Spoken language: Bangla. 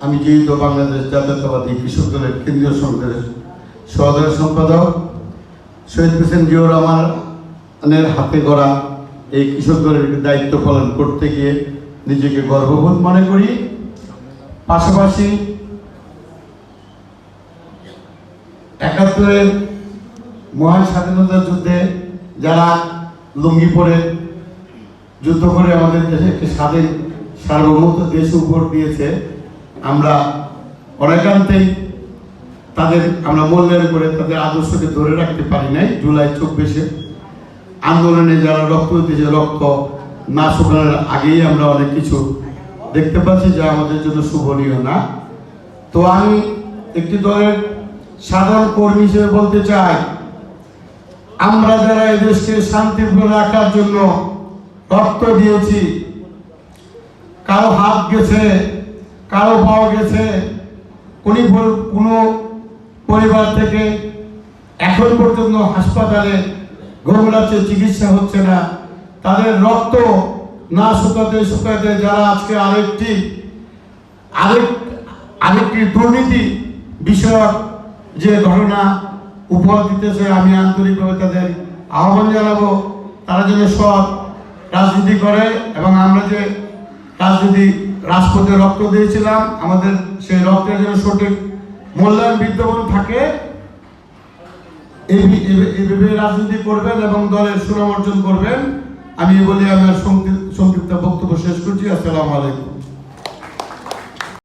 আমি যেহেতু বাংলাদেশ জাতীয়তাবাদী কৃষক দলের কেন্দ্রীয় সংসদের সহকারী সম্পাদক শহীদ প্রেসিডেন্ট জিয়াউর রহমানের হাতে গড়া এই কৃষক দলের দায়িত্ব পালন করতে গিয়ে নিজেকে গর্ববোধ মনে করি। পাশাপাশি ৭১-এর মহান স্বাধীনতা যুদ্ধে যারা লুঙ্গি পরে যুদ্ধ করে আমাদের দেশে একটি স্বাধীন সার্বভৌমত্ব দেশ উপহার দিয়েছে, আমরা অনেকান্তেই তাদের আমরা মূল্যায়ন করে তাদের আদর্শকে ধরে রাখতে পারি নাই। জুলাই ২৪-এ আন্দোলনে যারা রক্ত দিয়েছে, রক্ত না শুকানোর আগেই আমরা অনেক কিছু দেখতে পাচ্ছি যা আমাদের জন্য শুভনীয় না। তো আমি একটি দলের সাধারণ কর্মী হিসেবে বলতে চাই, আমরা যারা এই দেশকে শান্তিপূর্ণ রাখার জন্য রক্ত দিয়েছি, কারো হাত গেছে, কারো পাও গেছে, কোনো পরিবার থেকে এখন পর্যন্ত হাসপাতালে গঙ্গলাতে চিকিৎসা হচ্ছে না, তাদের রক্ত না শুকাতে শুকাতে যারা আজকে আরেকটি দুর্নীতি বিষয়ক যে ঘটনা উপহার দিতেছে, আমি আন্তরিকভাবে তাদের আহ্বান জানাবো তারা যেন সৎ রাজনীতি করে এবং আমরা যে রাজপথে রক্ত দিয়েছিলাম আমাদের সেই রক্তের যেন সঠিক মূল্যায়ন বিদ্যমান থাকে, এইভাবে রাজনীতি করবেন এবং দলের সুনাম অর্জন করবেন। আমি বলি আমার সংক্ষিপ্ত বক্তব্য শেষ করছি। আসসালামু আলাইকুম।